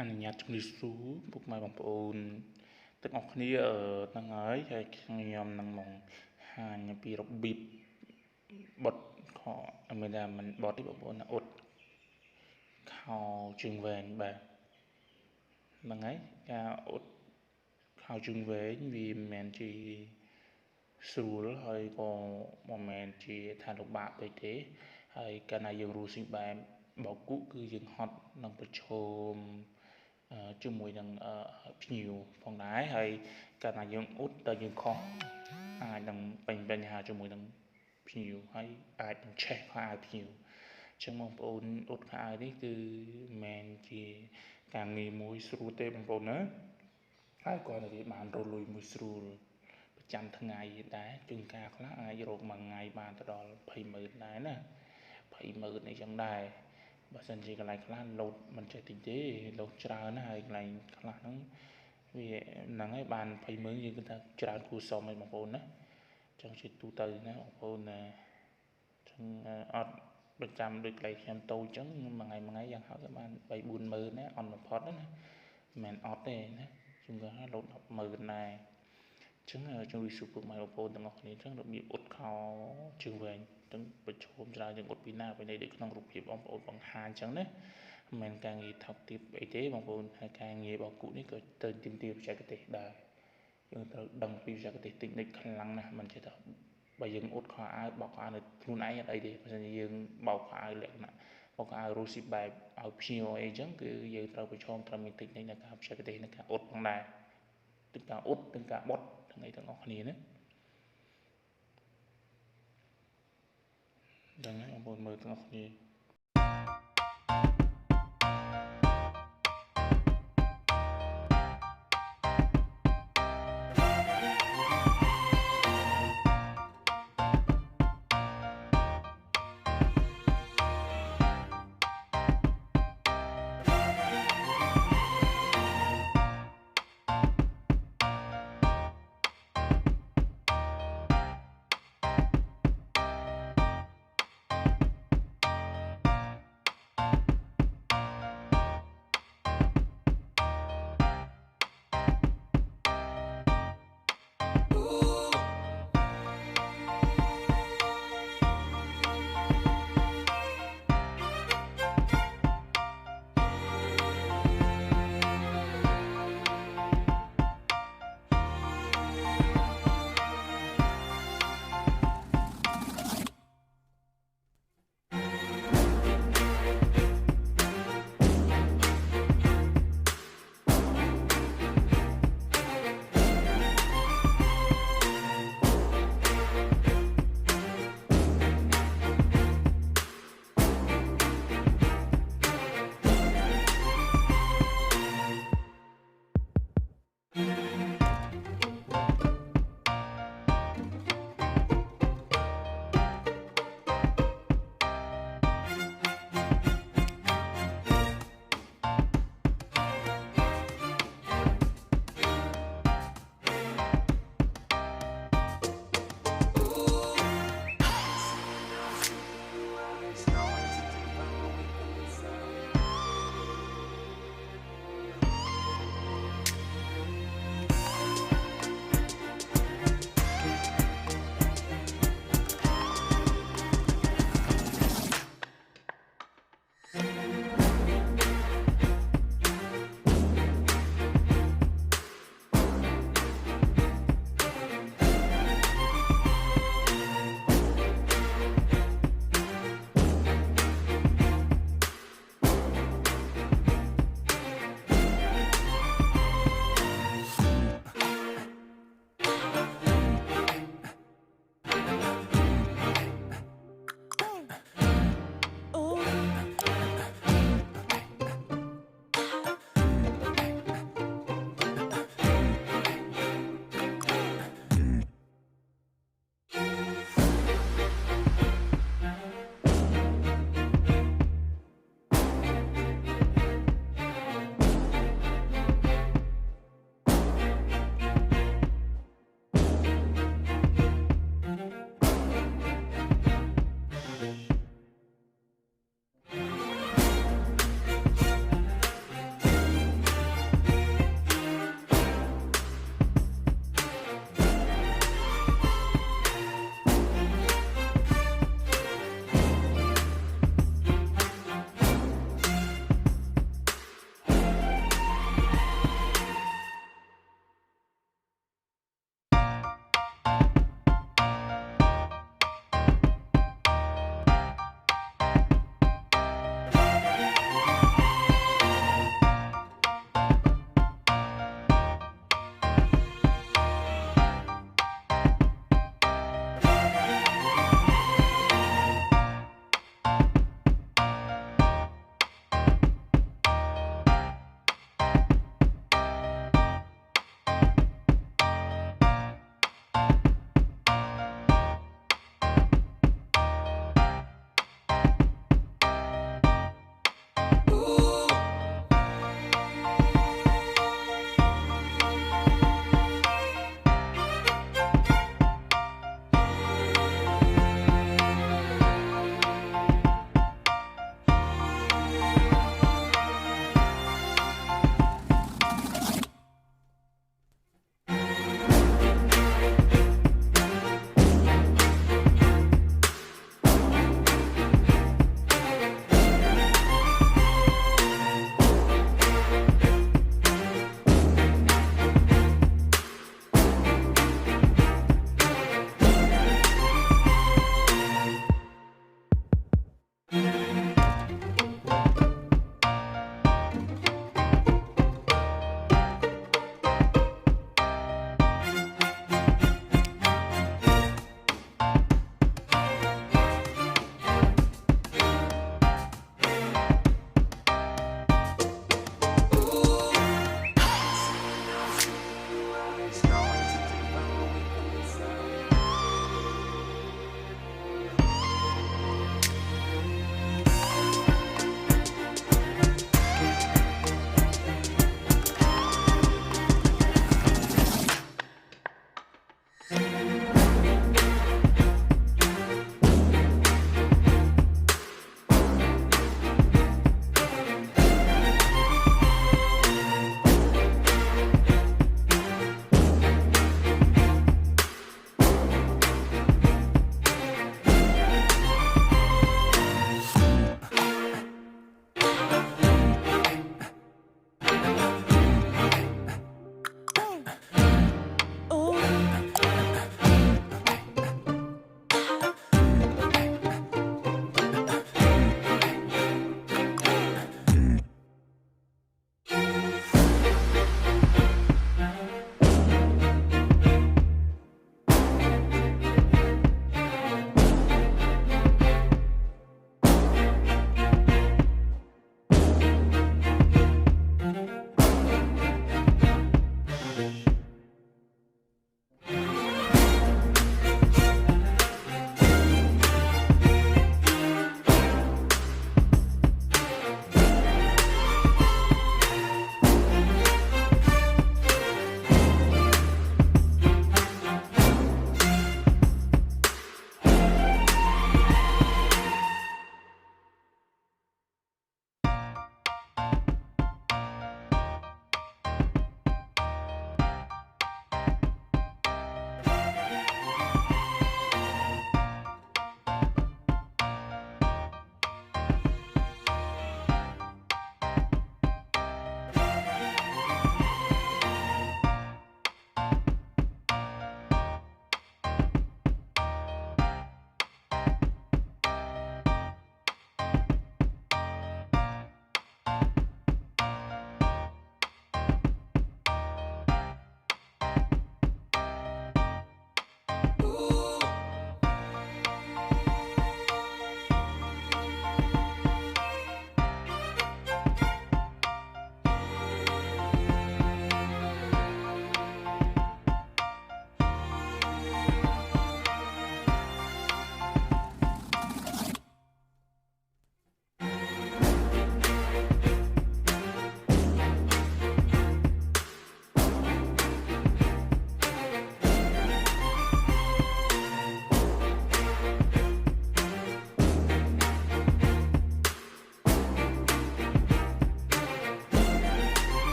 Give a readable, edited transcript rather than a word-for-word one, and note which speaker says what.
Speaker 1: អនុញ្ញាតជំរាបសួរពុកម៉ែបងប្អូនទាំងអស់គ្នាទាំងហើយខ្ញុំនឹងមកហាញពីរបៀបបត់ខមានតែមិនបត់ទេបងប្អូនអ៊ុតខោជើងវែងបាទហ្នឹងហើយការអ៊ុតខោជើងវែងវាមិនមែនជាស្រួលហើយក៏មិនមែនជាថាលំបាកពេកទេហើយកាលណាយើងរស់ស៊ីបែបបោកគក់គឺយើងហត់នឹងប្រឈមជាមួយនឹងភ្ញៀវផងដែរហើយកាលណាយើងអ៊ុតតែយើងខុសអាចនឹងបញ្ហាជាមួយនឹងភ្ញៀវហើយអាចនឹងឆេះខោអាវភ្ញៀវអញ្ចឹងបងប្អូនអ៊ុតខោអាវនេះគឺមិនមែនជាការងារមួយស្រួលទេបងប្អូនណាហើយគាត់និយាយបានរលុយមួយស្រួលប្រចាំថ្ងៃដែរជួនកាលខ្លះអាចរកមួយថ្ងៃបានទៅដល់20,000ដែរណា20,000អីចឹងដែរបើសិនជាកន្លែងខ្លះលោតមិនចេះតិចទេលោតច្រើនណាស់ហើយកន្លែងខ្លះហ្នឹងវាហ្នឹងហើយបាន20,000យើងគិតថាច្រើនគួរសមហើយបងប្អូនណាចឹងជាទូទៅណាបងប្អូនណាចឹងអត់ប្រចាំដូចកន្លែងខ្ញុំតូចចឹងមួយថ្ងៃយ៉ាងហោចក៏បាន3-4,000ណាអត់បំផុតណាមិនមែនអត់ទេណាជួនកាលលោត10,000ដែរចឹងជំរាបសួរពុកម៉ែបងប្អូនទាំងអស់គ្នាចឹងរបៀបអ៊ុតខោជើងវែងទាំងប្រឈមច្រើនយើងអ៊ុតពីណាពីណីដូចក្នុងរូបភាពបងប្អូនបង្ហាញចឹងណាមិនមែនការងារថោកទាបអីទេបងប្អូនហើយការងាររបស់គូនេះក៏ទៅទាមទារបច្ចេកទេសដែរយើងត្រូវដឹងពីបច្ចេកទេសតិចនិចខ្លាំងណាស់មិនចេះថាបើយើងអ៊ុតខោអាវបោកខោអាវនៅខ្លួនឯងអត់អីទេបើមិនយើងបោកខោអាវលក្ខណៈបោកខោអាវរស់ស៊ីបែបឲ្យភ្ញៀវអីចឹងគឺយើងត្រូវប្រឈមត្រូវមានតិចនិចនៅការបច្ចេកទេសនៅការអ៊ុតផងដែរទាំងការអ៊ុតទាំងការបត់ទាំងអីទាំងអស់គ្នាណាដឹងហើយបងប្អូនមើលទាំងអស់គ្នា